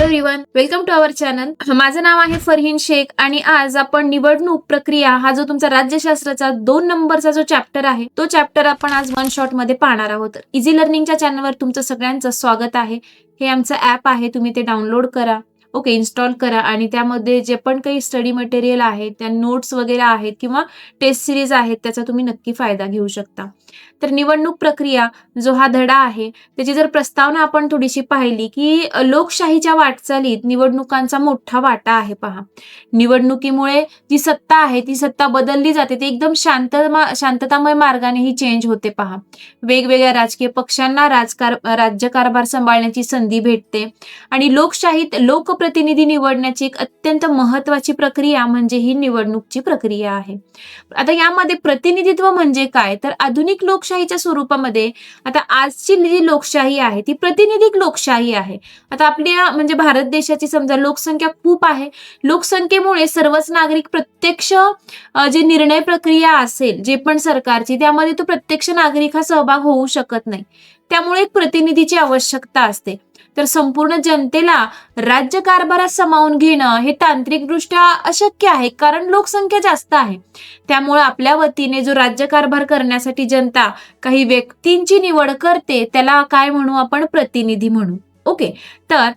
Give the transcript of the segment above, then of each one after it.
Hello everyone, welcome to our channel. माझं नाव आहे फरहीन शेख आणि आज आपण निवडणूक प्रक्रिया हा जो तुमचा राज्यशास्त्राचा 2 नंबरचा जो चॅप्टर आहे तो चॅप्टर आपण आज वन शॉट मध्ये पाहणार आहोत. इझी लर्निंगच्या चॅनलवर तुमचं सगळ्यांचं स्वागत आहे. हे आमचं ॲप आहे, तुम्ही ते डाउनलोड करा, ओके, इन्स्टॉल करा आणि त्यामध्ये जे पण काही स्टडी मटेरियल आहे, त्या नोट्स वगैरे आहेत किंवा टेस्ट सिरीज आहेत त्याचा तुम्ही नक्की फायदा घेऊ शकता. तर निवडणूक प्रक्रिया जो हा धडा आहे त्याची जर प्रस्तावना आपण थोडीशी पाहिली की लोकशाहीच्या वाटचालीत निवडणुकांचा मोठा वाटा आहे. पहा, निवडणुकीमुळे जी सत्ता आहे ती सत्ता बदलली जाते, ती एकदम शांततामय मार्गाने ही चेंज होते. पहा, वेगवेगळ्या राजकीय पक्षांना राज्यकारभार सांभाळण्याची संधी भेटते आणि लोकशाहीत लोकप्रतिनिधी निवडण्याची एक अत्यंत महत्वाची प्रक्रिया म्हणजे ही निवडणूकची प्रक्रिया आहे. आता यामध्ये प्रतिनिधित्व म्हणजे काय, तर आधुनिक लोकशाहीच्या स्वरूपामध्ये आता आजची जी लोकशाही आहे ती प्रतिनिधिक लोकशाही आहे. आता आपल्या म्हणजे भारत देशाची समजा लोकसंख्या खूप आहे, लोकसंख्येमुळे सर्वच नागरिक प्रत्यक्ष जे निर्णय प्रक्रिया असेल जे पण सरकारची त्यामध्ये तो प्रत्यक्ष नागरिक हा सहभाग होऊ शकत नाही. त्यामुळे एक प्रतिनिधीची आवश्यकता असते. तर संपूर्ण जनतेला राज्यकारभारात सामावून घेणं हे तांत्रिकदृष्ट्या अशक्य आहे, कारण लोकसंख्या जास्त आहे. त्यामुळे आपल्या वतीने जो राज्यकारभार करण्यासाठी जनता काही व्यक्तींची निवड करते त्याला काय म्हणू आपण, प्रतिनिधी म्हणू. ओके, तर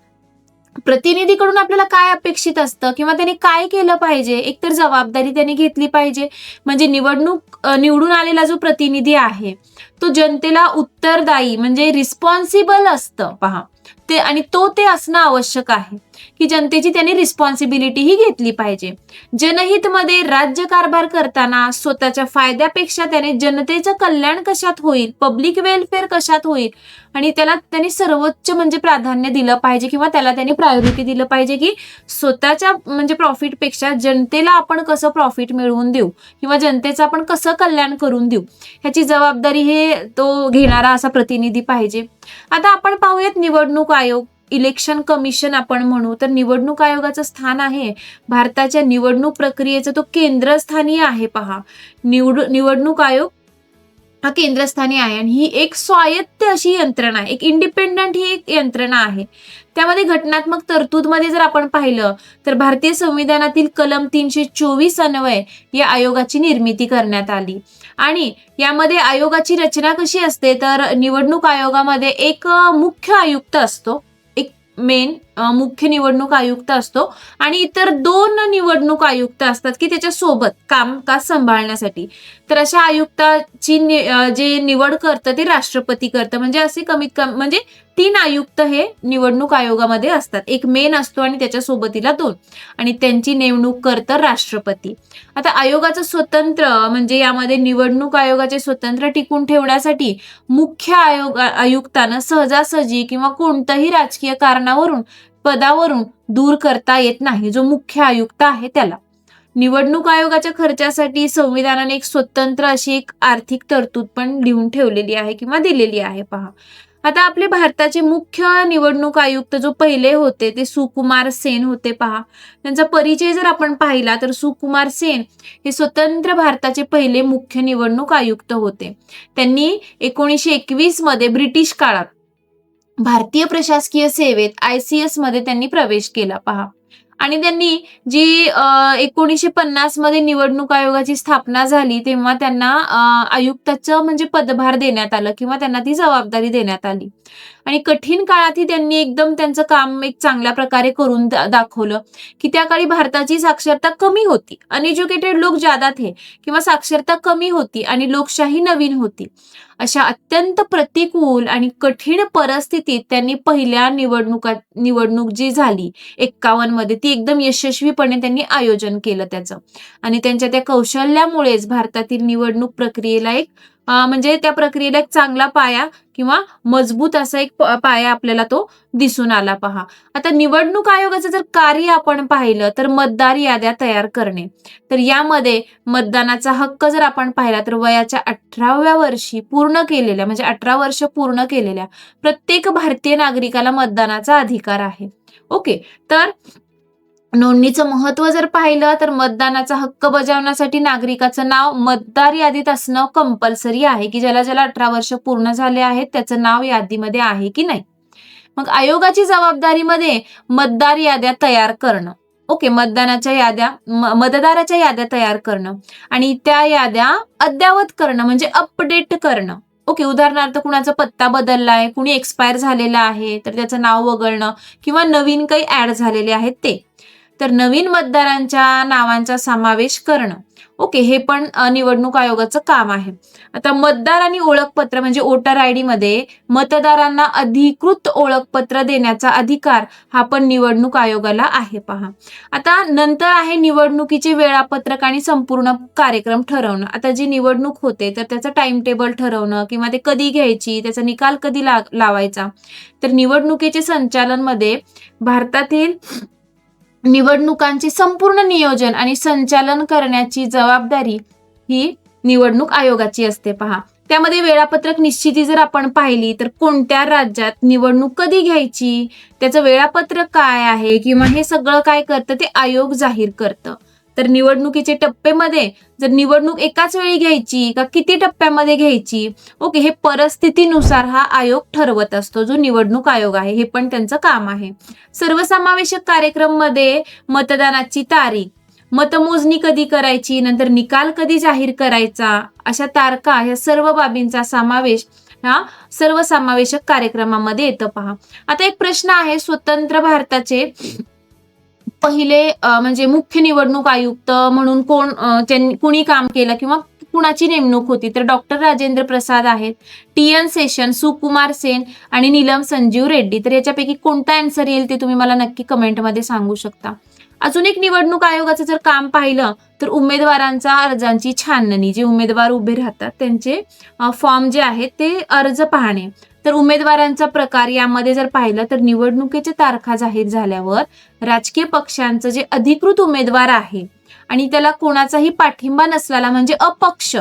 प्रतिनिधीकडून आपल्याला काय अपेक्षित असतं किंवा त्याने काय केलं पाहिजे, एकतर जबाबदारी त्याने घेतली पाहिजे. म्हणजे निवडून आलेला जो प्रतिनिधी आहे तो जनतेला उत्तरदायी म्हणजे रिस्पॉन्सिबल असतं. पहा, ते आणि ते असणं आवश्यक आहे की जनतेची त्यांनी रिस्पॉन्सिबिलिटी ही घेतली पाहिजे. जनहितमध्ये राज्यकारभार करताना स्वतःच्या फायद्यापेक्षा त्याने जनतेचं कल्याण कशात होईल, पब्लिक वेलफेअर कशात होईल आणि त्याला त्यांनी सर्वोच्च म्हणजे प्राधान्य दिलं पाहिजे किंवा त्याला त्यांनी प्रायोरिटी दिलं पाहिजे की स्वतःच्या म्हणजे प्रॉफिटपेक्षा जनतेला आपण कसं प्रॉफिट मिळवून देऊ किंवा जनतेचं आपण कसं कल्याण करून देऊ ह्याची जबाबदारी हे तो घेणारा असा प्रतिनिधी पाहिजे. आता आपण पाहूयात निवडणूक आयोग, इलेक्शन कमिशन आपण म्हणू. तर निवडणूक आयोगाचं स्थान आहे भारताच्या निवडणूक प्रक्रियेचं तो केंद्रस्थानी आहे. पहा, निवडणूक आयोग हा केंद्रस्थानी आहे आणि ही एक स्वायत्त अशी यंत्रणा आहे, एक इंडिपेंडंट ही एक यंत्रणा आहे. त्यामध्ये घटनात्मक तरतूदमध्ये जर आपण पाहिलं तर भारतीय संविधानातील कलम 324 अन्वये या आयोगाची निर्मिती करण्यात आली आणि यामध्ये आयोगाची रचना कशी असते, तर निवडणूक आयोगामध्ये एक मुख्य आयुक्त असतो, एक मेन मुख्य निवडणूक आयुक्त असतो आणि इतर 2 निवडणूक आयुक्त असतात की त्याच्या सोबत कामकाज सांभाळण्यासाठी. तर अशा आयुक्ताची जे निवड करतं ते राष्ट्रपती करतं. म्हणजे असे कमीत कमी म्हणजे 3 आयुक्त हे निवडणूक आयोगामध्ये असतात, एक मेन असतो आणि त्याच्या सोबतीला 2 आणि त्यांची नेमणूक करतं राष्ट्रपती. आता आयोगाचं स्वतंत्र म्हणजे यामध्ये निवडणूक आयोगाचे स्वतंत्र टिकून ठेवण्यासाठी मुख्य आयुक्तानं सहजासहजी किंवा कोणत्याही राजकीय कारणावरून पदावरून दूर करता येत नाही, जो मुख्य आयुक्त आहे त्याला. निवडणूक आयोगाच्या खर्चासाठी संविधानाने एक स्वतंत्र अशी एक आर्थिक तरतूद पण लिहून ठेवलेली आहे किंवा दिलेली आहे. पहा, आता आपले भारताचे मुख्य निवडणूक आयुक्त जो पहिले होते ते सुकुमार सेन होते. पहा, त्यांचा परिचय जर आपण पाहिला तर सुकुमार सेन हे स्वतंत्र भारताचे पहिले मुख्य निवडणूक आयुक्त होते. त्यांनी 1921 मध्ये ब्रिटिश काळात भारतीय प्रशासकीय सेवेत ICS मध्ये त्यांनी प्रवेश केला. पहा, आणि त्यांनी जी 1950 मध्ये निवडणूक आयोगाची स्थापना झाली तेव्हा त्यांना आयुक्ताचं म्हणजे पदभार देण्यात आलं किंवा त्यांना ती जबाबदारी देण्यात आली आणि कठीण काळातही त्यांनी एकदम त्यांचं काम एक चांगल्या प्रकारे करून दाखवलं की त्या काळी भारताची साक्षरता कमी होती, अनएज्युकेटेड लोक जादा थे किंवा साक्षरता कमी होती आणि लोकशाही नवीन होती. अशा अत्यंत प्रतिकूल आणि कठीण परिस्थितीत त्यांनी पहिल्या निवडणूक जी झाली 51 मध्ये ती एकदम यशस्वीपणे त्यांनी आयोजन केलं त्याचं आणि त्यांच्या त्या कौशल्यामुळेच भारतातील निवडणूक प्रक्रियेला एक म्हणजे त्या प्रक्रियेला एक चांगला पाया किंवा मजबूत असा एक पाया आपल्याला तो दिसून आला. पहा, आता निवडणूक आयोगाचं जर कार्य आपण पाहिलं तर मतदार याद्या तयार करणे. तर यामध्ये मतदानाचा हक्क जर आपण पाहिला तर वयाच्या 18व्या वर्षी पूर्ण केलेल्या म्हणजे 18 वर्ष पूर्ण केलेल्या प्रत्येक भारतीय नागरिकाला मतदानाचा अधिकार आहे. ओके, तर नोंदणीचं महत्व जर पाहिलं तर मतदानाचा हक्क बजावण्यासाठी नागरिकाचं नाव मतदार यादीत असणं कंपल्सरी आहे की ज्याला 18 वर्ष पूर्ण झाले आहेत त्याचं नाव यादीमध्ये आहे की नाही. मग आयोगाची जबाबदारीमध्ये मतदार याद्या तयार करणं. ओके, मतदाराच्या याद्या तयार करणं आणि त्या याद्या अद्ययावत करणं म्हणजे अपडेट करणं. ओके, उदाहरणार्थ कुणाचा पत्ता बदललाय, कुणी एक्सपायर झालेला आहे तर त्याचं नाव वगळणं किंवा नवीन काही ऍड झालेले आहेत ते. तर नवीन मतदारांच्या नावांचा समावेश करणं. ओके, हे पण निवडणूक आयोगाचं काम आहे. आता मतदार आणि ओळखपत्र म्हणजे वोटर आयडी मध्ये मतदारांना अधिकृत ओळखपत्र देण्याचा अधिकार हा पण निवडणूक आयोगाला आहे पहा. आता नंतर आहे निवडणुकीचे वेळापत्रक आणि संपूर्ण कार्यक्रम ठरवणं. आता जी निवडणूक होते तर त्याचं टाइम टेबल ठरवणं किंवा ते कधी घ्यायची, त्याचा निकाल कधी लावायचा. तर निवडणुकीचे संचालन मध्ये भारतातील निवडणुकांचे संपूर्ण नियोजन आणि संचालन करण्याची जबाबदारी ही निवडणूक आयोगाची असते पहा. त्यामध्ये वेळापत्रक निश्चिती जर आपण पाहिली तर कोणत्या राज्यात निवडणूक कधी घ्यायची, त्याचं वेळापत्रक काय आहे किंवा हे सगळं काय करतं ते आयोग जाहीर करतं. तर निवडणुकीचे टप्पेमध्ये जर निवडणूक एकाच वेळी घ्यायची का किती टप्प्यामध्ये घ्यायची, ओके, हे परिस्थितीनुसार हा आयोग ठरवत असतो, जो निवडणूक आयोग आहे. हे पण त्यांचं काम आहे. सर्वसमावेशक कार्यक्रम मध्ये मतदानाची तारीख, मतमोजणी कधी करायची, नंतर निकाल कधी जाहीर करायचा, अशा तारखा या सर्व बाबींचा समावेश हा सर्वसमावेशक कार्यक्रमामध्ये येतं पहा. आता एक प्रश्न आहे, स्वतंत्र भारताचे पहिले म्हणजे मुख्य निवडणूक आयुक्त म्हणून कुणी काम केलं किंवा कुणाची नेमणूक होती, तर डॉक्टर राजेंद्र प्रसाद आहेत, TN सेशन, सुकुमार सेन आणि नीलम संजीव रेड्डी. तर याच्यापैकी कोणता आन्सर येईल ते तुम्ही मला नक्की कमेंटमध्ये सांगू शकता. अजून एक निवडणूक आयोगाचं जर काम पाहिलं तर उमेदवारांचा अर्जांची छाननी, जे उमेदवार उभे राहतात त्यांचे फॉर्म जे आहेत ते अर्ज पाहणे. तर उमेदवारांचा प्रकार यामध्ये जर पाहिलं तर निवडणुकीच्या तारखा जाहीर झाल्यावर राजकीय पक्षांचं जे अधिकृत उमेदवार आहे आणि त्याला कोणाचाही पाठिंबा नसलेला म्हणजे अपक्ष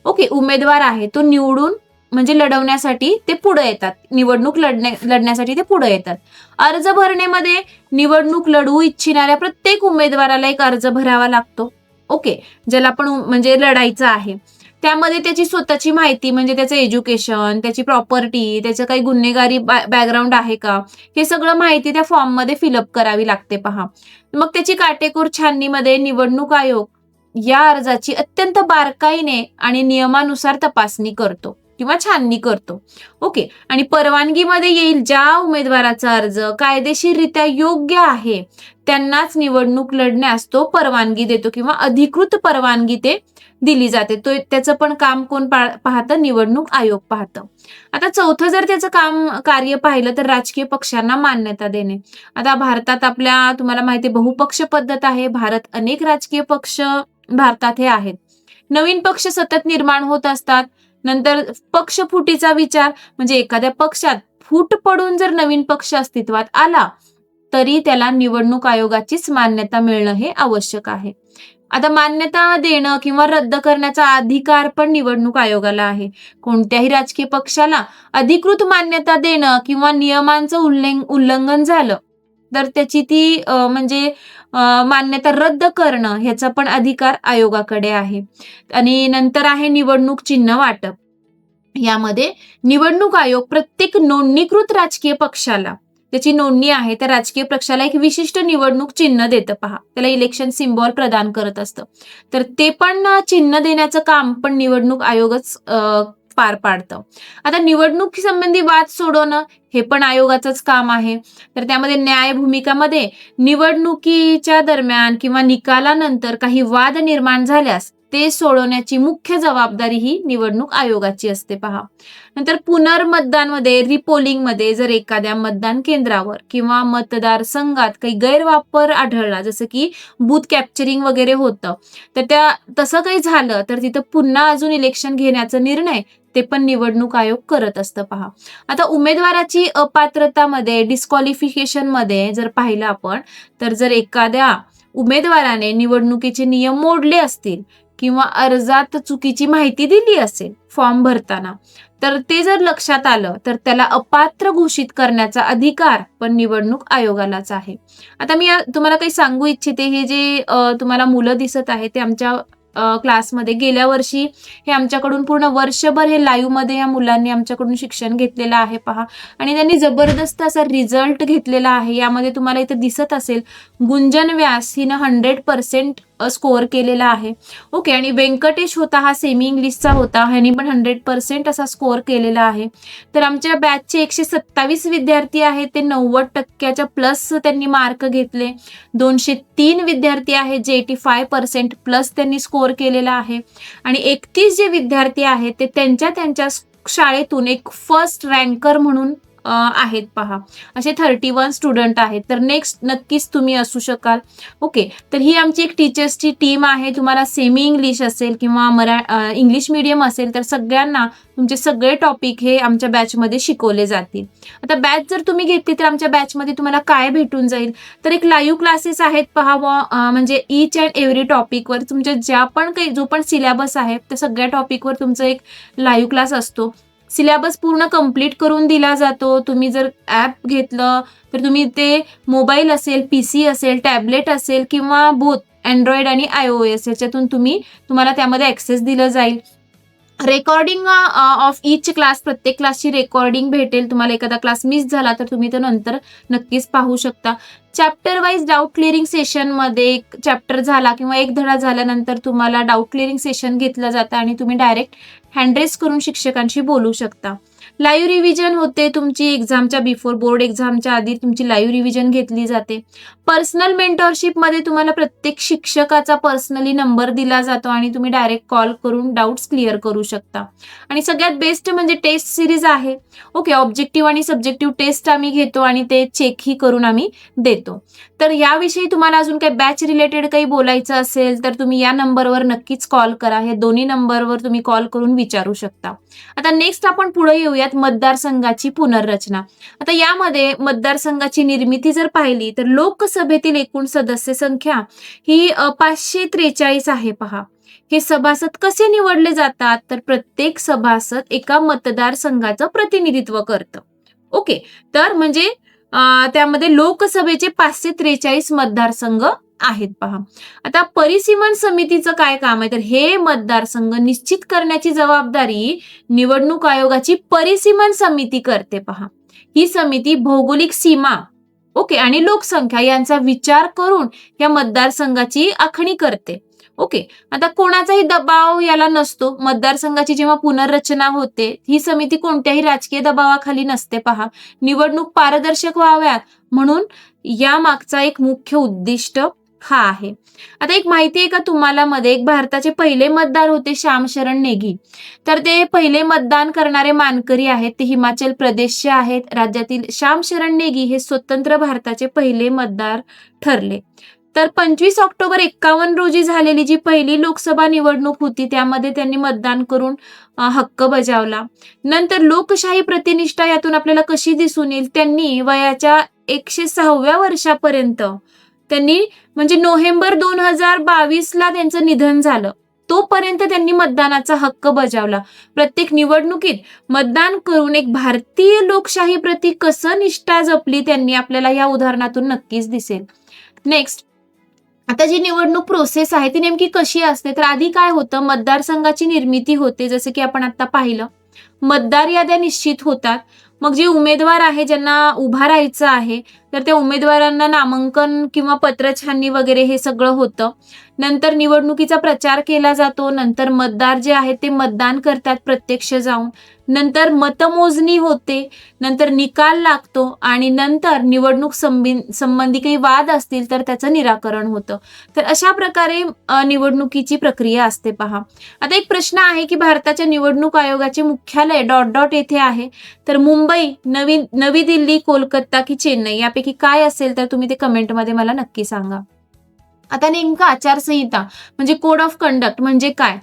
ओके उमेदवार आहे तो निवडून म्हणजे लढवण्यासाठी ते पुढे येतात, निवडणूक लढण्यासाठी ते पुढे येतात. अर्ज भरण्यामध्ये निवडणूक लढवू इच्छिणाऱ्या प्रत्येक उमेदवाराला एक अर्ज भरावा लागतो. ओके, ज्याला आपण म्हणजे लढायचं आहे. त्यामध्ये त्याची स्वतःची माहिती म्हणजे त्याचं एज्युकेशन, त्याची प्रॉपर्टी, त्याचं काही गुन्हेगारी बॅकग्राऊंड आहे का, हे सगळं माहिती त्या फॉर्म मध्ये फिलअप करावी लागते पहा. मग त्याची काटेकोर छाननीमध्ये निवडणूक आयोग या अर्जाची अत्यंत बारकाईने आणि नियमानुसार तपासणी करतो किंवा छाननी करतो. ओके, आणि परवानगीमध्ये येईल ज्या उमेदवाराचा अर्ज कायदेशीररित्या योग्य आहे त्यांनाच निवडणूक लढण्यास तो परवानगी देतो किंवा अधिकृत परवानगी ते दिली जाते. तो त्याचं पण काम कोण पाहतं, निवडणूक आयोग पाहतं. आता चौथं जर त्याचं कार्य पाहिलं तर राजकीय पक्षांना मान्यता देणे. आता भारतात आपल्या तुम्हाला माहिती बहुपक्ष पद्धत आहे. भारत अनेक राजकीय पक्ष भारतात हे आहेत. नवीन पक्ष सतत निर्माण होत असतात. नंतर पक्ष फुटीचा विचार म्हणजे एखाद्या पक्षात फूट पडून जर नवीन पक्ष अस्तित्वात आला तरी त्याला निवडणूक आयोगाचीच मान्यता मिळणं हे आवश्यक आहे. आता मान्यता देणं किंवा रद्द करण्याचा अधिकार पण निवडणूक आयोगाला आहे. कोणत्याही राजकीय पक्षाला अधिकृत मान्यता देणं किंवा नियमांचं उल्लंघन झालं तर त्याची ती म्हणजे मान्यता रद्द करणं ह्याचा पण अधिकार आयोगाकडे आहे. आणि नंतर आहे निवडणूक चिन्ह वाटप. यामध्ये निवडणूक आयोग प्रत्येक नोंदणीकृत राजकीय पक्षाला त्याची नोंदणी आहे त्या राजकीय पक्षाला एक विशिष्ट निवडणूक चिन्ह देतं पहा, त्याला इलेक्शन सिम्बॉल प्रदान करत असतं. तर ते पण चिन्ह देण्याचं काम पण निवडणूक आयोगच पार पाडतं. आता निवडणूक संबंधी वाद सोडवणं हे पण आयोगाचंच काम आहे. तर त्यामध्ये न्याय भूमिकामध्ये निवडणुकीच्या दरम्यान किंवा निकालानंतर काही वाद निर्माण झाल्यास ते सोडवण्याची मुख्य जबाबदारी ही निवडणूक आयोगाची असते पहा. नंतर पुनर्मतदानमध्ये रिपोलिंग मध्ये जर एखाद्या मतदान केंद्रावर किंवा मतदारसंघात काही गैरवापर आढळला, जसं की बूथ कॅप्चरिंग वगैरे होतं, तर तसं काही झालं तर तिथं पुन्हा अजून इलेक्शन घेण्याचा निर्णय ते पण निवडणूक आयोग करत असतं पहा. आता उमेदवाराची अपात्रतामध्ये डिस्क्वालिफिकेशन मध्ये जर पाहिलं आपण तर जर एखाद्या उमेदवाराने निवडणुकीचे नियम मोडले असतील किंवा अर्जात चुकीची माहिती दिली असेल फॉर्म भरताना तर ते जर लक्षात आलं तर त्याला अपात्र घोषित करण्याचा अधिकार पण निवडणूक आयोगालाच आहे. आता मी तुम्हाला काही सांगू इच्छिते, हे जे तुम्हाला मुलं दिसत आहे ते आमच्या क्लासमध्ये. गेल्या वर्षी हे आमच्याकडून पूर्ण वर्षभर हे लाईव्हमध्ये या मुलांनी आमच्याकडून शिक्षण घेतलेलं आहे पहा, आणि त्यांनी जबरदस्त असा रिझल्ट घेतलेला आहे. यामध्ये तुम्हाला इथं दिसत असेल गुंजन व्यास हिनं 100% स्कोअर केलेला आहे. ओके, आणि व्यंकटेश होता हा सेमी इंग्लिशचा होता, ह्यानी पण 100% असा स्कोअर केलेला आहे. तर आमच्या बॅचचे 127 विद्यार्थी आहेत, ते 90% प्लस त्यांनी मार्क घेतले. 203 विद्यार्थी आहेत जे 85% प्लस त्यांनी स्कोअर केलेला आहे, आणि 31 जे विद्यार्थी आहेत ते त्यांच्या शाळेतून एक फर्स्ट रँकर म्हणून आहेत पहा. असे 31 स्टुडंट आहेत. तर नेक्स्ट नक्कीच तुम्ही असू शकाल. ओके, तर ही आमची एक टीचर्सची टीम आहे. तुम्हाला सेमी इंग्लिश असेल किंवा इंग्लिश मीडियम असेल तर सगळ्यांना तुमचे सगळे टॉपिक हे आमच्या बॅचमध्ये शिकवले जातील. आता बॅच जर तुम्ही घेतली तर आमच्या बॅचमध्ये तुम्हाला काय भेटून जाईल, तर एक लाईव्ह क्लासेस आहेत पहा, म्हणजे ईच अँड एव्हरी टॉपिकवर तुमच्या जो पण सिलेबस आहे त्या सगळ्या टॉपिकवर तुमचं एक लाईव्ह क्लास असतो. सिलेबस पूर्ण कंप्लीट करून दिला जातो. तुम्ही जर ॲप घेतलं तर तुम्ही ते मोबाईल असेल, PC असेल, टॅबलेट असेल किंवा बोथ अँड्रॉइड आणि iOS याच्यातून तुम्हाला त्यामध्ये ॲक्सेस दिलं जाईल. रेकॉर्डिंग ऑफ ईच क्लास, प्रत्येक क्लासची रेकॉर्डिंग भेटेल. तुम्हाला एखादा क्लास मिस झाला तर तुम्ही तो नंतर नक्कीच पाहू शकता. चॅप्टर वाईज डाऊट क्लिअरिंग सेशनमध्ये एक चॅप्टर झाला किंवा एक धडा झाल्यानंतर तुम्हाला डाऊट क्लिअरिंग सेशन घेतलं जातं आणि तुम्ही डायरेक्ट हँडरेस करून शिक्षकांशी बोलू शकता. लाईव्ह रिव्हिजन होते तुमची एक्झामच्या बिफोर, बोर्ड एक्झामच्या आधी तुमची लाईव्ह रिव्हिजन घेतली जाते. पर्सनल मेंटरशिपमध्ये तुम्हाला प्रत्येक शिक्षकाचा पर्सनली नंबर दिला जातो आणि तुम्ही डायरेक्ट कॉल करून डाऊट्स क्लिअर करू शकता. आणि सगळ्यात बेस्ट म्हणजे टेस्ट सिरीज आहे. ओके, ऑब्जेक्टिव्ह आणि सब्जेक्टिव्ह टेस्ट आम्ही घेतो आणि ते चेकही करून आम्ही देतो. तर याविषयी तुम्हाला अजून काही बॅच रिलेटेड काही बोलायचं असेल तर तुम्ही या नंबरवर नक्कीच कॉल करा. हे दोन्ही नंबरवर तुम्ही कॉल करून विचारू शकता. आता नेक्स्ट आपण पुढे येऊयात मतदारसंघाची पुनर्रचना. आता यामध्ये मतदारसंघाची निर्मिती जर पाहिली तर लोकसभेतील एकूण सदस्य संख्या ही 543 आहे पहा. हे सभासद कसे निवडले जातात, तर प्रत्येक सभासद एका मतदारसंघाचं प्रतिनिधित्व करतं. ओके, तर म्हणजे त्यामध्ये लोकसभेचे 543 मतदारसंघ आहेत पहा. आता परिसीमन समितीचं काय काम आहे, तर हे मतदारसंघ निश्चित करण्याची जबाबदारी निवडणूक आयोगाची परिसीमन समिती करते पहा. ही समिती भौगोलिक सीमा ओके आणि लोकसंख्या यांचा विचार करून या मतदारसंघाची आखणी करते. ओके, आता कोणाचाही दबाव याला नसतो. मतदारसंघाची जेव्हा पुनर्रचना होते ही समिती कोणत्याही राजकीय दबावाखाली नसते पहा. निवडणूक पारदर्शक व्हाव्यात म्हणून या मागचा एक मुख्य उद्दिष्ट हा आहे. आता एक माहिती आहे का तुम्हाला, मध्ये एक भारताचे पहिले मतदार होते श्यामशरण नेगी. तर ते पहिले मतदान करणारे मानकरी आहेत, ते हिमाचल प्रदेशचे आहेत. राज्यातील श्यामशरण नेगी हे स्वतंत्र भारताचे पहिले मतदार ठरले. तर 25 ऑक्टोबर 51 रोजी झालेली जी पहिली लोकसभा निवडणूक होती त्यामध्ये त्यांनी मतदान करून हक्क बजावला. नंतर लोकशाही प्रतिनिष्ठा यातून आपल्याला कशी दिसून येईल, त्यांनी वयाच्या 106व्या वर्षापर्यंत त्यांनी म्हणजे नोव्हेंबर 2022ला त्यांचं निधन झालं, तोपर्यंत त्यांनी मतदानाचा हक्क बजावला. प्रत्येक निवडणुकीत मतदान करून एक भारतीय लोकशाही प्रती कसं निष्ठा जपली त्यांनी, आपल्याला या उदाहरणातून नक्कीच दिसेल. नेक्स्ट, आता जी निवडणूक प्रोसेस आहे ती नेमकी कशी असते, तर आधी काय होतं, मतदारसंघाची निर्मिती होते. जसं की आपण आता पाहिलं, मतदार याद्या निश्चित होतात. मग जे उमेदवार आहे ज्यांना उभा राहायचं आहे तर त्या उमेदवारांना नामांकन किंवा पत्रछाननी वगैरे हे सगळं होतं. नंतर निवडणुकीचा प्रचार केला जातो. नंतर मतदार जे आहेत ते मतदान करतात प्रत्यक्ष जाऊन. नंतर मतमोजणी होते. नंतर निकाल लागतो आणि नंतर निवडणूक संबंधी काही वाद असतील तर त्याचं निराकरण होतं. तर अशा प्रकारे निवडणुकीची प्रक्रिया असते पहा. आता एक प्रश्न आहे की भारताच्या निवडणूक आयोगाचे मुख्यालय ... येथे आहे. तर मुंबई, नवी दिल्ली, कोलकाता की चेन्नई यापैकी काय असेल तर तुम्ही ते कमेंटमध्ये मला नक्की सांगा. आता नेमकं आचारसंहिता म्हणजे कोड ऑफ कंडक्ट म्हणजे काय,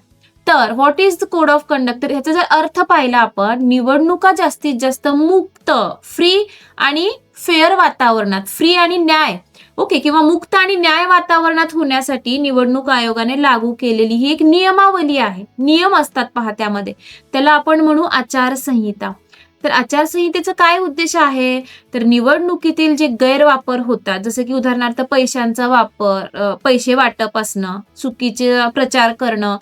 तर what is the code of conduct, तर ह्याचा जर अर्थ पाहिला आपण, निवडणुका जास्तीत जास्त मुक्त, फ्री आणि फेअर वातावरणात, फ्री आणि न्याय ओके किंवा मुक्त आणि न्याय वातावरणात होण्यासाठी निवडणूक आयोगाने लागू केलेली ही एक नियमावली आहे. नियम असतात पहा त्यामध्ये, त्याला आपण म्हणू आचारसंहिता. तर आचारसंहितेचा काय उद्देश आहे, तर निवडणुकीतील जे गैरवापर होतात, जसं की उदाहरणार्थ पैशांचा वापर, पैसे वाटप असणं, चुकीचे प्रचार करणं,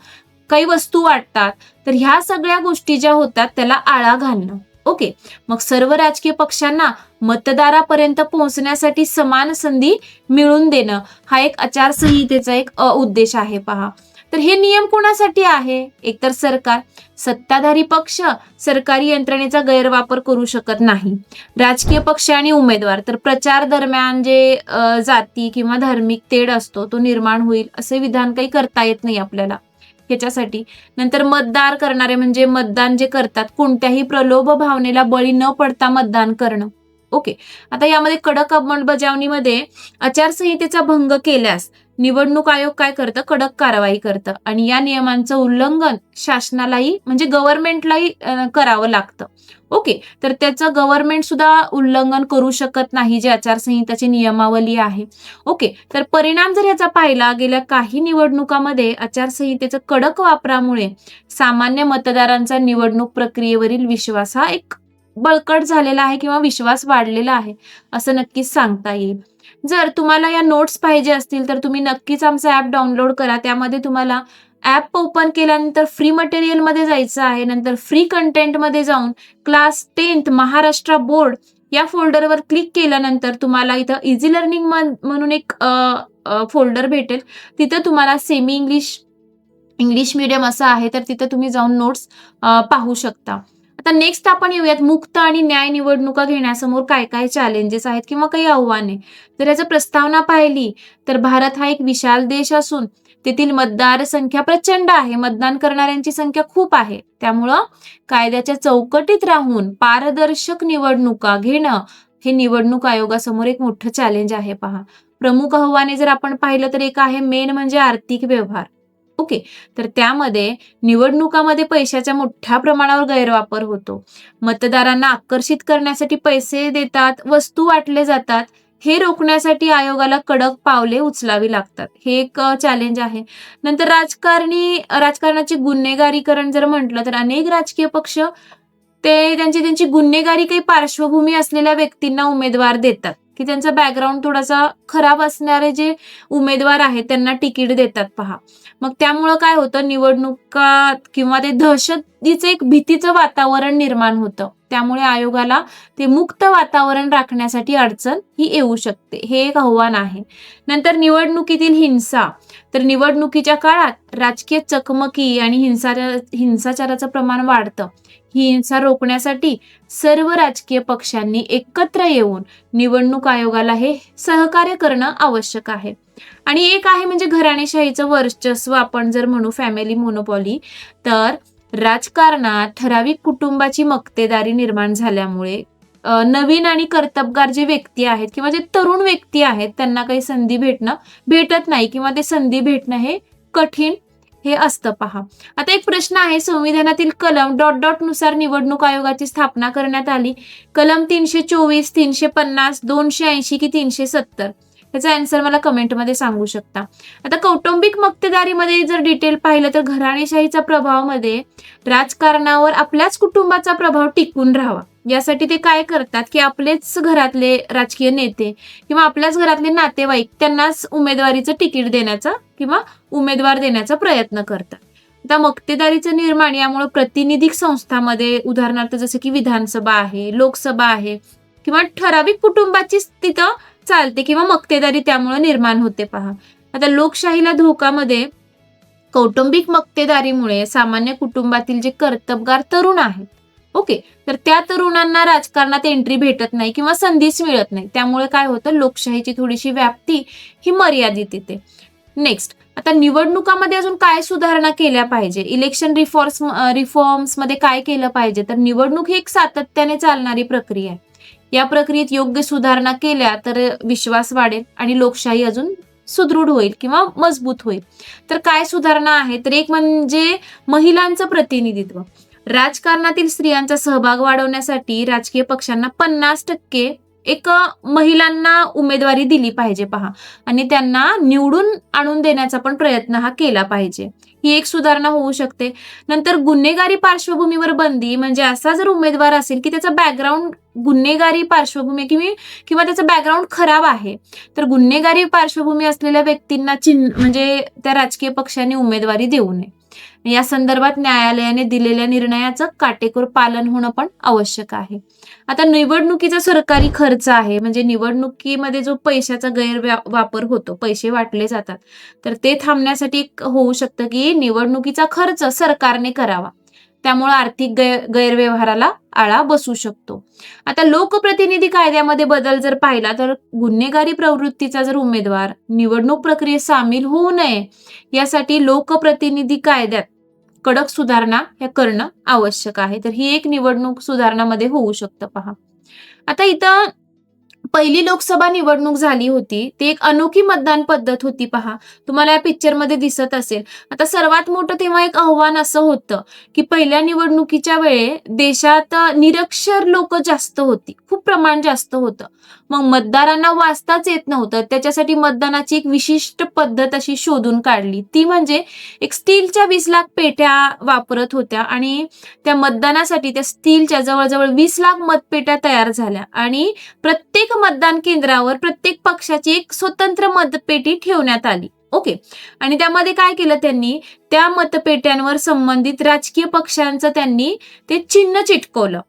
काही वस्तू वाटतात, तर ह्या सगळ्या गोष्टी ज्या होतात त्याला आळा घालणं. ओके. मग सर्व राजकीय पक्षांना मतदारापर्यंत पोहोचण्यासाठी समान संधी मिळवून देणं हा एक आचारसंहितेचा एक उद्देश आहे पहा. तर हे नियम कोणासाठी आहे? एकतर सरकार, सत्ताधारी पक्ष सरकारी यंत्रणेचा गैरवापर करू शकत नाही. राजकीय पक्ष आणि उमेदवार, तर प्रचार दरम्यान जे जाती किंवा धार्मिक तेढ असतो तो निर्माण होईल असे विधान काही करता येत नाही आपल्याला ह्याच्यासाठी. नंतर मतदार करणारे म्हणजे मतदान जे करतात कोणत्याही प्रलोभ भावनेला बळी न पडता मतदान करणं. ओके. आता यामध्ये कडक अंमलबजावणीमध्ये आचारसंहितेचा भंग केल्यास निवडणूक आयोग काय करतं, कडक कारवाई करतं आणि या नियमांचं उल्लंघन शासनालाही म्हणजे गव्हर्नमेंटलाही करावं लागतं. ओके. तर त्याचं गव्हर्नमेंट सुद्धा उल्लंघन करू शकत नाही, जे आचारसंहिताची नियमावली आहे. ओके. तर परिणाम जर याचा पाहिला, गेल्या काही निवडणुकांमध्ये आचारसंहितेचं कडक वापरामुळे सामान्य मतदारांचा निवडणूक प्रक्रियेवरील विश्वास हा एक बळकट झालेला आहे किंवा विश्वास वाढलेला आहे असं नक्कीच सांगता येईल. जर तुम्हाला या नोट्स पाहिजे असतील तर तुम्ही नक्कीच आमचं ऍप डाउनलोड करा. त्यामध्ये तुम्हाला ऍप ओपन केल्यानंतर फ्री मटेरियल मध्ये जायचं आहे. नंतर फ्री कंटेंट मध्ये जाऊन क्लास 10th महाराष्ट्र बोर्ड या फोल्डरवर क्लिक केल्यानंतर तुम्हाला इथं इझी लर्निंग म्हणून एक फोल्डर भेटेल. तिथं तुम्हाला सेमी इंग्लिश मीडियम असं आहे, तर तिथं तुम्ही जाऊन नोट्स पाहू शकता. आता नेक्स्ट आपण येऊयात, मुक्त आणि न्याय निवडणुका घेण्यासमोर काय काय चॅलेंजेस आहेत किंवा काही आव्हाने. तर याची प्रस्तावना पाहिली तर भारत हा एक विशाल देश असून तेथील मतदार संख्या प्रचंड आहे. मतदान करणाऱ्यांची संख्या खूप आहे. त्यामुळं कायद्याच्या चौकटीत राहून पारदर्शक निवडणुका घेणं हे निवडणूक आयोगासमोर एक मोठं चॅलेंज आहे पहा. प्रमुख आव्हाने जर आपण पाहिलं तर एक आहे मेन म्हणजे आर्थिक व्यवहार. ओके. तर त्यामध्ये निवडणुकामध्ये पैशाच्या मोठ्या प्रमाणावर गैरवापर होतो. मतदारांना आकर्षित करण्यासाठी पैसे देतात, वस्तू वाटले जातात. हे रोखण्यासाठी आयोगाला कडक पावले उचलावी लागतात. हे एक चॅलेंज आहे. नंतर राजकारणाचे गुन्हेगारीकरण जर म्हटलं तर अनेक राजकीय पक्ष ते त्यांची गुन्हेगारी काही पार्श्वभूमी असलेल्या व्यक्तींना उमेदवार देतात, की त्यांचा बॅकग्राऊंड थोडासा खराब असणारे जे उमेदवार आहेत त्यांना तिकीट देतात पहा. मग त्यामुळं काय होतं, निवडणुकात किंवा ते दहशतीचं एक भीतीचं वातावरण निर्माण होतं. त्यामुळे आयोगाला ते मुक्त वातावरण राखण्यासाठी अडचण ही येऊ शकते. हे एक आव्हान आहे. नंतर निवडणुकीतील हिंसा. तर निवडणुकीच्या काळात राजकीय चकमकी आणि हिंसाचाराचं प्रमाण वाढतं. ही हिंसा रोखण्यासाठी सर्व राजकीय पक्षांनी एकत्र येऊन निवडणूक आयोगाला हे सहकार्य करणं आवश्यक आहे. आणि एक आहे म्हणजे घराणेशाहीचं वर्चस्व, आपण जर म्हणू फॅमिली मोनोपॉली. तर राजकारणात ठराविक कुटुंबाची मक्तेदारी निर्माण झाल्यामुळे नवीन आणि कर्तबगार जे व्यक्ती आहेत किंवा जे तरुण व्यक्ती आहेत त्यांना काही संधी भेटत नाही किंवा ते संधी भेटणं हे कठीण हे असतं पहा. आता एक प्रश्न आहे, संविधानातील कलम ... नुसार निवडणूक आयोगाची स्थापना करण्यात आली. कलम 324, 350, 280 की 370? याचा आन्सर मला कमेंटमध्ये सांगू शकता. आता कौटुंबिक मक्तेदारीमध्ये जर डिटेल पाहिलं तर घराणेशाहीच्या प्रभावामध्ये राजकारणावर आपल्याच कुटुंबाचा प्रभाव टिकून राहावा यासाठी ते काय करतात, की आपलेच घरातले राजकीय नेते किंवा आपल्याच घरातले नातेवाईक त्यांनाच उमेदवारीचं तिकीट देण्याचा किंवा उमेदवार देण्याचा प्रयत्न करतात. आता मक्तेदारीचं निर्माण यामुळे प्रातिनिधिक संस्थांमध्ये उदाहरणार्थ जसं की विधानसभा आहे, लोकसभा आहे किंवा ठराविक कुटुंबाची तिथं चालते किंवा मक्तेदारी त्यामुळे निर्माण होते पहा. आता लोकशाहीला धोकामध्ये कौटुंबिक मक्तेदारीमुळे सामान्य कुटुंबातील जे कर्तबगार तरुण आहेत, ओके, तर त्या तरुणांना राजकारणात एंट्री भेटत नाही किंवा संधीच मिळत नाही. त्यामुळे काय होतं, लोकशाहीची थोडीशी व्याप्ती ही मर्यादित येते. नेक्स्ट, आता निवडणुकामध्ये अजून काय सुधारणा केल्या पाहिजे, इलेक्शन रिफॉर्म्स मध्ये काय केलं पाहिजे, तर निवडणूक ही एक सातत्याने चालणारी प्रक्रिया आहे. या प्रक्रियेत योग्य सुधारणा केल्या तर विश्वास वाढेल आणि लोकशाही अजून सुदृढ होईल किंवा मजबूत होईल. तर काय सुधारणा आहे, तर एक म्हणजे महिलांचं प्रतिनिधित्व. राजकारणातील स्त्रियांचा सहभाग वाढवण्यासाठी राजकीय पक्षांना 50% एक महिलांना उमेदवारी दिली पाहिजे पहा, आणि त्यांना निवडून आणून देण्याचा पण प्रयत्न हा केला पाहिजे. ही एक सुधारणा होऊ शकते. नंतर गुन्हेगारी पार्श्वभूमीवर बंदी, म्हणजे असा जर उमेदवार असेल की त्याचा बॅकग्राऊंड गुन्हेगारी पार्श्वभूमी किंवा त्याचं बॅकग्राऊंड खराब आहे, तर गुन्हेगारी पार्श्वभूमी असलेल्या व्यक्तींना म्हणजे त्या राजकीय पक्षांनी उमेदवारी देऊ नये. या संदर्भात न्यायालयाने दिलेल्या निर्णयाचं काटेकोर पालन होणं पण आवश्यक आहे. आता निवडणुकीचा सरकारी खर्च आहे, म्हणजे निवडणुकीमध्ये जो पैशाचा गैरवापर होतो, पैसे वाटले जातात, तर ते थांबण्यासाठी होऊ शकतं की निवडणुकीचा खर्च सरकारने करावा. त्यामुळे आर्थिक गैरव्यवहाराला आळा बसू शकतो. आता लोकप्रतिनिधी कायद्यामध्ये बदल जर पाहिला, तर गुन्हेगारी प्रवृत्तीचा जर उमेदवार निवडणूक प्रक्रियेत सामील होऊ नये यासाठी लोकप्रतिनिधी कायद्यात कडक सुधारणा हे करणं आवश्यक आहे. तर ही एक निवडणूक सुधारणामध्ये होऊ शकतं पहा. आता इथं पहिली लोकसभा निवडणूक झाली होती, ती एक अनोखी मतदान पद्धत होती पहा. तुम्हाला या पिक्चरमध्ये दिसत असेल. आता सर्वात मोठं तेव्हा एक आव्हान असं होतं की पहिल्या निवडणुकीच्या वेळे देशात निरक्षर लोक जास्त होती, खूप प्रमाण जास्त होतं. मग मतदारांना वाचताच येत नव्हतं. त्याच्यासाठी मतदानाची एक विशिष्ट पद्धत अशी शोधून काढली. ती म्हणजे एक स्टीलच्या 20 लाख पेट्या वापरत होत्या, आणि त्या मतदानासाठी त्या स्टीलच्या जवळजवळ 20 लाख मतपेट्या तयार झाल्या, आणि प्रत्येक मतदान केंद्रावर प्रत्येक पक्षाची एक स्वतंत्र मतपेटी ठेवण्यात आली. ओके. आणि त्यामध्ये काय केलं त्यांनी, त्या मतपेट्यांवर संबंधित राजकीय पक्षांचं त्यांनी ते चिन्ह चिटकवलं,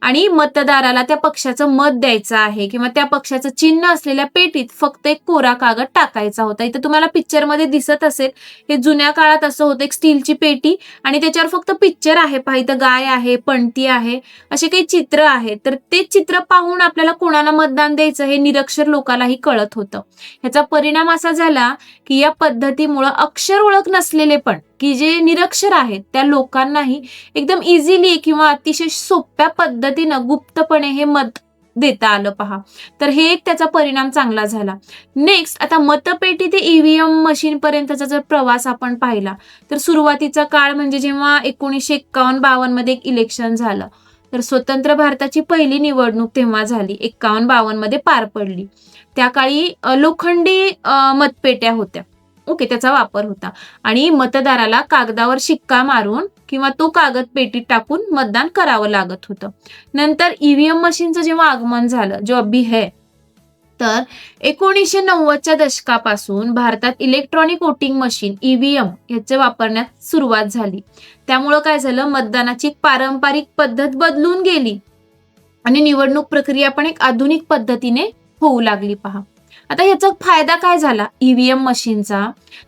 आणि मतदाराला त्या पक्षाचं मत द्यायचं आहे किंवा त्या पक्षाचं चिन्ह असलेल्या पेटीत फक्त एक कोरा कागद टाकायचा होता. इथं तुम्हाला पिक्चरमध्ये दिसत असेल, हे जुन्या काळात असं होतं, एक स्टीलची पेटी आणि त्याच्यावर फक्त पिक्चर आहे पहा. इथं गाय आहे, पणती आहे, असे काही चित्र आहेत. तर ते चित्र पाहून आपल्याला कोणाला मतदान द्यायचं हे निरक्षर लोकांनाही कळत होतं. ह्याचा परिणाम असा झाला की या पद्धतीमुळे अक्षर ओळख नसलेले पण की जे निरक्षर आहेत त्या लोकांनाही एकदम इझिली किंवा अतिशय सोप्या पद्धतीनं गुप्तपणे हे मत देता आलं पहा. तर हे एक त्याचा परिणाम चांगला झाला. नेक्स्ट, आता मतपेटी ते ईव्हीएम मशीन पर्यंतचा जर प्रवास आपण पाहिला, तर सुरुवातीचा काळ म्हणजे जेव्हा 1951-52 मध्ये एक इलेक्शन झालं, तर स्वतंत्र भारताची पहिली निवडणूक तेव्हा झाली, 51-52 मध्ये पार पडली. त्या काळी लोखंडी मतपेट्या होत्या. ओके, त्याचा वापर होता, आणि मतदाराला कागदावर शिक्का मारून किंवा तो कागद पेटीत टाकून मतदान करावं लागत होतं. नंतर ईव्हीएम मशीनचं जेव्हा आगमन झालं, जो अभी है, तर 1990च्या दशकापासून भारतात इलेक्ट्रॉनिक वोटिंग मशीन ईव्हीएम याचे वापरण्यात सुरुवात झाली. त्यामुळं काय झालं, मतदानाची पारंपरिक पद्धत बदलून गेली आणि निवडणूक प्रक्रिया पण एक आधुनिक पद्धतीने होऊ लागली पहा. आता याचा फायदा काय झाला ईव्हीएम मशीनचा,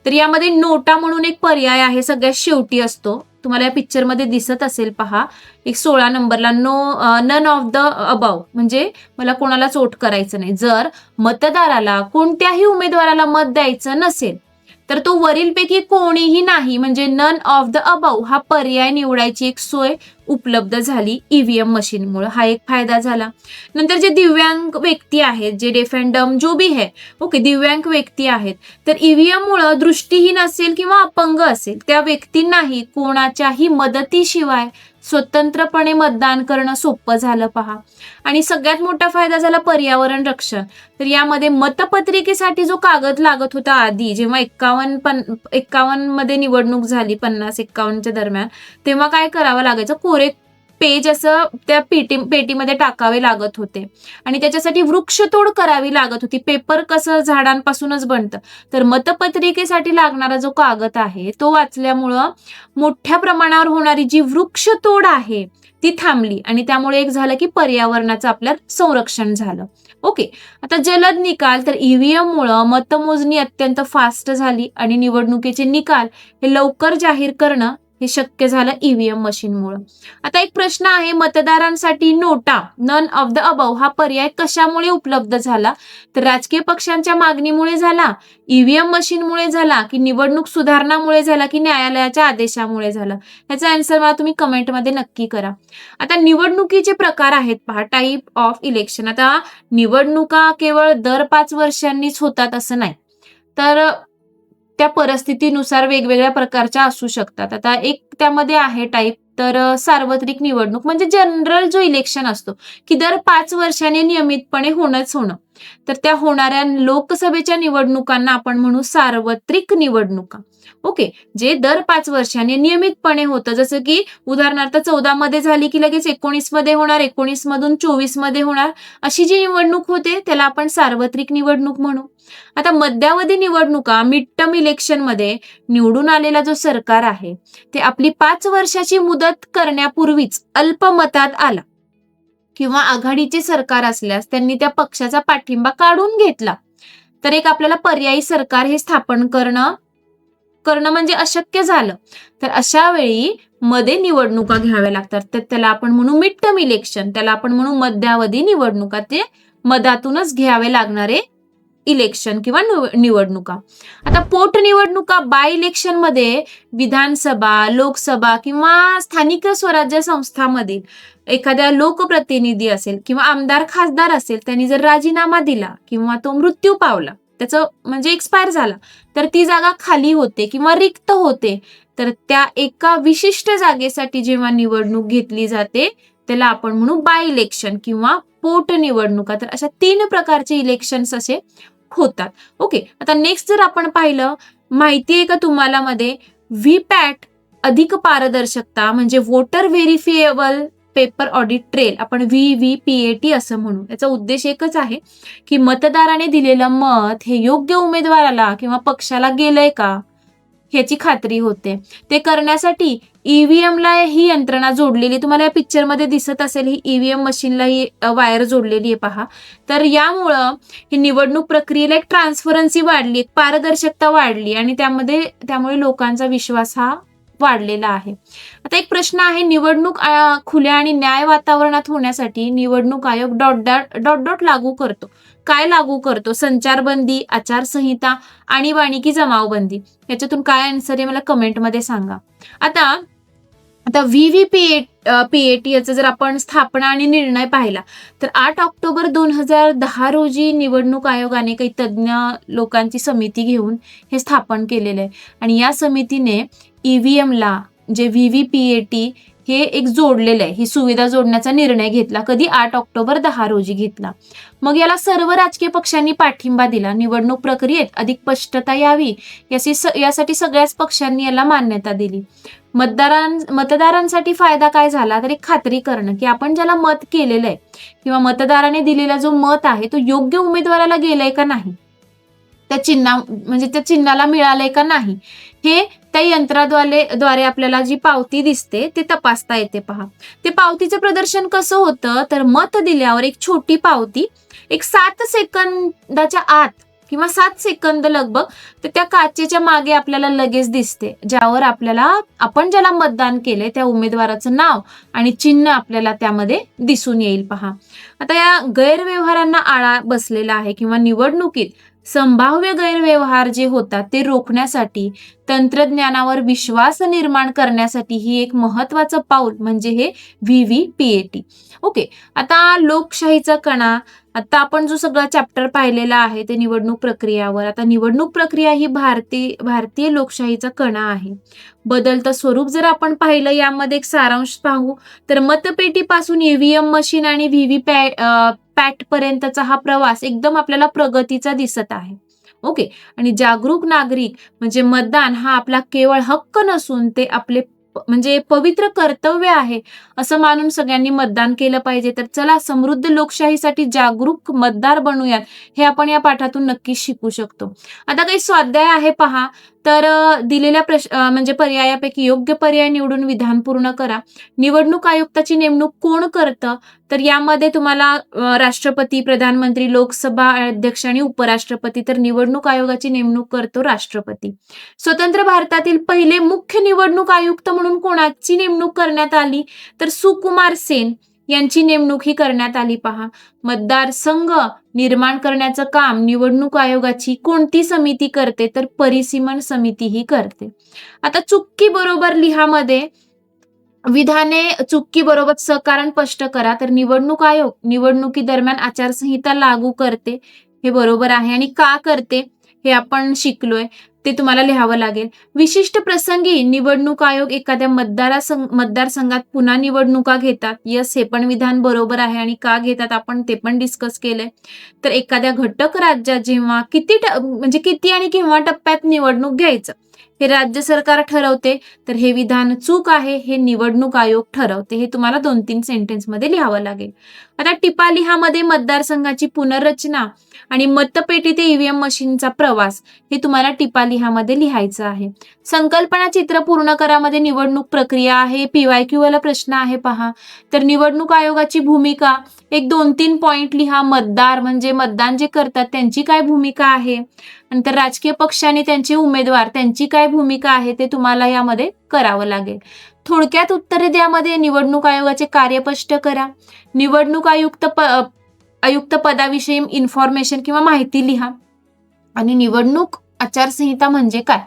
तर यामध्ये नोटा म्हणून एक पर्याय आहे, सगळ्यात शेवटी असतो. तुम्हाला या पिक्चरमध्ये दिसत असेल पहा, एक 16 नंबरला नन ऑफ द अबाव, म्हणजे मला कोणालाच वोट करायचं नाही. जर मतदाराला कोणत्याही उमेदवाराला मत द्यायचं नसेल, तर तो वरीलपैकी कोणीही नाही म्हणजे नन ऑफ द अबाव हा पर्याय निवडायची एक सोय उपलब्ध झाली ईव्हीएम मशीनमुळे. हा एक फायदा झाला. नंतर जे दिव्यांग व्यक्ती आहेत, जे डेफ अँड डम जो भी है, ओके, दिव्यांग व्यक्ती आहेत, तर ईव्हीएम मुळे दृष्टीहीन असेल किंवा अपंग असेल त्या व्यक्तींनाही कोणाच्याही मदतीशिवाय स्वतंत्रपणे मतदान करणं सोपं झालं पहा. आणि सगळ्यात मोठा फायदा झाला पर्यावरण रक्षण. तर यामध्ये मतपत्रिकेसाठी जो कागद लागत होता आधी, जेव्हा 51 मध्ये निवडणूक झाली, 50-51च्या दरम्यान, तेव्हा काय करावं लागायचं, कोरे पेज असं त्या पेटीमध्ये टाकावे लागत होते, आणि त्याच्यासाठी वृक्षतोड करावी लागत होती. पेपर कसं झाडांपासूनच बनतं, तर मतपत्रिकेसाठी लागणारा जो कागद आहे तो वाचल्यामुळं मोठ्या प्रमाणावर होणारी जी वृक्षतोड आहे ती थांबली, आणि त्यामुळे एक झालं की पर्यावरणाचं आपल्या संरक्षण झालं. ओके. आता जलद निकाल, तर ईव्हीएम मुळे मतमोजणी अत्यंत फास्ट झाली आणि निवडणुकीचे निकाल हे लवकर जाहीर करणं हे शक्य झालं ईव्हीएम मशीनमुळे. आता एक प्रश्न आहे, मतदारांसाठी नोटा नन ऑफ द अबाव हा पर्याय कशामुळे उपलब्ध झाला, तर राजकीय पक्षांच्या मागणीमुळे झाला, ईव्हीएम मशीनमुळे झाला, की निवडणूक सुधारणामुळे झाला, की न्यायालयाच्या आदेशामुळे झाला? याचा आन्सर मला तुम्ही कमेंटमध्ये नक्की करा. आता निवडणुकीचे प्रकार आहेत पहा, टाईप ऑफ इलेक्शन. आता निवडणुका केवळ दर 5 वर्षांनीच होतात असं नाही, तर त्या परिस्थितीनुसार वेगवेगळ्या प्रकारच्या असू शकतात. आता एक त्यामध्ये आहे टाईप तर सार्वत्रिक निवडणूक म्हणजे जनरल जो इलेक्शन असतो की दर 5 वर्षांनी नियमितपणे होणं. तर त्या होणाऱ्या लोकसभेच्या निवडणुकांना आपण म्हणू सार्वत्रिक निवडणुका. ओके. जे दर 5 वर्षांनी नियमितपणे होतं. जसं की उदाहरणार्थ 14 मध्ये झाली की लगेच 19 मध्ये होणार, 19 मधून 24 मध्ये होणार. अशी जी निवडणूक होते त्याला आपण सार्वत्रिक निवडणूक म्हणू. आता मध्यावधी निवडणुका मिड टर्म इलेक्शन मध्ये निवडून आलेला जो सरकार आहे ते आपली 5 वर्षाची मुदत करण्यापूर्वीच अल्पमतात आला किंवा आघाडीचे सरकार असल्यास त्यांनी त्या पक्षाचा पाठिंबा काढून घेतला तर एक आपल्याला पर्यायी सरकार हे स्थापन करणं म्हणजे अशक्य झालं. तर अशा वेळी मध्ये निवडणुका घ्याव्या लागतात. तर त्याला आपण म्हणू मिड टर्म इलेक्शन, त्याला आपण म्हणू मध्यावधी निवडणुका. ते मधातूनच घ्यावे लागणारे इलेक्शन किंवा निवडणुका. आता पोटनिवडणुका बाय इलेक्शन मध्ये विधानसभा, लोकसभा किंवा स्थानिक स्वराज्य संस्थांमधील एखाद्या लोकप्रतिनिधी असेल किंवा आमदार खासदार असेल त्यांनी जर राजीनामा दिला किंवा तो मृत्यू पावला, त्याचं म्हणजे एक्सपायर झाला, तर ती जागा खाली होते किंवा रिक्त होते. तर त्या एका विशिष्ट जागेसाठी जेव्हा निवडणूक घेतली जाते त्याला आपण म्हणू बाय इलेक्शन किंवा पोटनिवडणुका. तर अशा 3 प्रकारचे इलेक्शन्स असे होतात. ओके. आता नेक्स्ट जर आपण पाहिलं, माहिती आहे का तुम्हाला मध्ये व्हीपॅट अधिक पारदर्शकता म्हणजे वोटर व्हेरिफिएबल पेपर ऑडिट ट्रेल, आपण VVPAT असं म्हणू. याचा उद्देश एकच आहे की मतदाराने दिलेलं मत हे योग्य उमेदवाराला किंवा पक्षाला गेलंय का ह्याची खात्री होते. ते करण्यासाठी ईव्हीएमला ही यंत्रणा जोडलेली, तुम्हाला या पिक्चरमध्ये दिसत असेल, ही ईव्हीएम मशीनला ही वायर जोडलेली आहे पहा. तर यामुळं ही निवडणूक प्रक्रियेला एक ट्रान्सपरन्सी वाढली, एक पारदर्शकता वाढली आणि त्यामुळे लोकांचा विश्वास हा वाढलेला आहे. आता एक प्रश्न आहे, निवडणूक खुल्या आणि न्याय वातावरणात होण्यासाठी निवडणूक आयोग डॉट लागू करतो. काय लागू करतो? संचारबंदी, आचारसंहिता, आणीबाणी की जमावबंदी? याच्यातून काय आन्सर आहे मला कमेंटमध्ये सांगा. आता VVPAT याचं जर आपण स्थापना आणि निर्णय पाहिला तर 8 ऑक्टोबर 2010 रोजी निवडणूक आयोगाने काही तज्ज्ञ लोकांची समिती घेऊन हे स्थापन केलेलं आहे आणि या समितीने ईव्हीएमला जे VVPAT हे एक जोडलेलं आहे, ही सुविधा जोडण्याचा निर्णय घेतला. कधी? 8 ऑक्टोबर 10 रोजी घेतला. मग याला सर्व राजकीय पक्षांनी पाठिंबा दिला. निवडणूक प्रक्रियेत अधिक स्पष्टता यावी यासाठी सगळ्याच पक्षांनी याला मान्यता दिली. मतदारांसाठी फायदा काय झाला? तर एक खात्री करणं की आपण ज्याला मत केलेलं आहे किंवा मतदाराने दिलेला जो मत आहे तो योग्य उमेदवाराला गेलाय का नाही, त्या चिन्हाला मिळालंय का नाही, हे त्या यंत्राद्वारे आपल्याला जी पावती दिसते ते तपासता येते पहा. ते पावतीचं प्रदर्शन कसं होतं तर मत दिल्यावर एक छोटी पावती एक 7 सेकंदाच्या आत किंवा 7 सेकंद लगभग तर त्या काचेच्या मागे आपल्याला लगेच दिसते, ज्यावर आपण ज्याला मतदान केलंय त्या उमेदवाराचं नाव आणि चिन्ह आपल्याला त्यामध्ये दिसून येईल पहा. आता या गैरव्यवहारांना आळा बसलेला आहे किंवा निवडणुकीत संभाव्य गैरव्यवहार जे होतात ते रोखण्यासाठी तंत्रज्ञानावर विश्वास निर्माण करण्यासाठी ही एक महत्वाचं पाऊल म्हणजे हे VVPAT. ओके. आता लोकशाहीचा कणा, आता आपण जो सगळा चॅप्टर पाहिलेला आहे ते निवडणूक प्रक्रियावर. आता निवडणूक प्रक्रिया ही भारतीय लोकशाहीचा कणा आहे. बदलतं स्वरूप जर आपण पाहिलं यामध्ये एक सारांश पाहू तर मतपेटीपासून ईव्हीएम मशीन आणि VVPAT पर्यंतचा हा प्रवास एकदम आपल्याला प्रगतीचा दिसत आहे. ओके. आणि जागरूक नागरिक म्हणजे मतदान हा आपला केवळ हक्क नसून ते आपले म्हणजे पवित्र कर्तव्य आहे असं मानून सगळ्यांनी मतदान केलं पाहिजे. तर चला समृद्ध लोकशाहीसाठी जागरूक मतदार बनूयात, हे आपण या पाठातून नक्कीच शिकू शकतो. आता काही स्वाध्याय आहे पहा. तर दिलेल्या म्हणजे पर्यायापैकी योग्य पर्याय निवडून विधान पूर्ण करा. निवडणूक आयुक्ताची नेमणूक कोण करतं तर यामध्ये तुम्हाला राष्ट्रपती, प्रधानमंत्री, लोकसभा अध्यक्ष आणि उपराष्ट्रपती. तर निवडणूक आयोगाची नेमणूक करतो राष्ट्रपती. स्वतंत्र भारतातील पहिले मुख्य निवडणूक आयुक्त म्हणून कोणाची नेमणूक करण्यात आली तर सुकुमार सेन यांची नेमणूक ही करण्यात आली पहा. मतदारसंघ निर्माण करण्याचं काम निवडणूक आयोगाची कोणती समिती करते तर परिसीमन समिती ही करते. आता चुक्की बरोबर लिहामध्ये विधाने चुक्की बरोबर सकारण स्पष्ट करा. तर निवडणूक आयोग निवडणुकी दरम्यान आचारसंहिता लागू करते, हे बरोबर आहे. आणि का करते हे आपण शिकलोय. ते तुम्हाला लिहावं लागेल. विशिष्ट प्रसंगी निवडणूक आयोग एखाद्या मतदारसंघात पुन्हा निवडणुका घेतात. यस, हे पण विधान बरोबर आहे आणि का घेतात आपण ते पण डिस्कस केलंय. तर एखाद्या घटक राज्यात जेव्हा म्हणजे किती आणि केव्हा टप्प्यात निवडणूक घ्यायचं हे राज्य सरकार ठरवते. तर हे विधान चूक आहे, हे निवडणूक आयोग ठरवते. हे तुम्हाला 2-3 सेंटेन्समध्ये लिहावं लागेल. आता टिपा लिहामध्ये मतदारसंघाची पुनर्रचना आणि मतपेटी ते ईव्हीएम मशीनचा प्रवास हे तुम्हाला टिपा लिहामध्ये लिहायचं आहे. संकल्पना चित्र पूर्ण करामध्ये निवडणूक प्रक्रिया आहे. PYQ वाला प्रश्न आहे पहा. तर निवडणूक आयोगाची भूमिका एक 2-3 पॉइंट लिहा. मतदार म्हणजे मतदान जे करतात त्यांची काय भूमिका आहे, नंतर राजकीय पक्ष आणि त्यांचे उमेदवार त्यांची काय भूमिका आहे ते तुम्हाला यामध्ये करावं लागेल. थोडक्यात उत्तरे द्यामध्ये निवडणूक आयोगाचे कार्य स्पष्ट करा. निवडणूक आयुक्त पदाविषयी इन्फॉर्मेशन किंवा माहिती लिहा आणि निवडणूक आचारसंहिता म्हणजे काय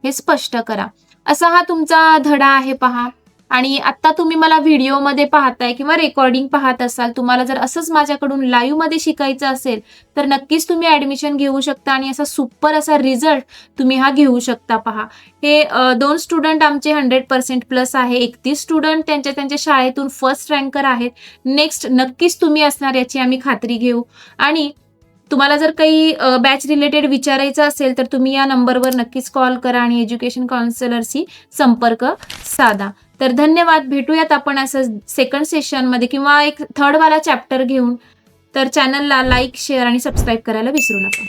हे स्पष्ट करा. असा हा तुमचा धडा आहे पहा. आणि आता तुम्ही मला व्हिडिओमध्ये पाहताय किंवा रेकॉर्डिंग पाहत असाल, तुम्हाला जर असंच माझ्याकडून लाईव्ह मध्ये शिकायचं असेल तर नक्कीच तुम्ही ऍडमिशन घेऊ शकता आणि असा सुपर असा रिझल्ट तुम्ही हा घेऊ शकता पहा. हे 2 स्टुडंट आमचे 100% प्लस आहे. 31 स्टुडंट त्यांच्या शाळेतून फर्स्ट रँकर आहेत. नेक्स्ट नक्कीच तुम्ही असणार याची आम्ही खात्री घेऊ. आणि तुम्हाला जर काही बॅच रिलेटेड विचारायचं असेल तर तुम्ही या नंबरवर नक्कीच कॉल करा आणि एज्युकेशन काउन्सिलरशी संपर्क साधा. तर धन्यवाद. भेटूयात आपण असं सेकंड सेशनमध्ये किंवा एक थर्ड वाला चॅप्टर घेऊन. तर चॅनलला लाईक, शेअर आणि सबस्क्राईब करायला विसरू नका.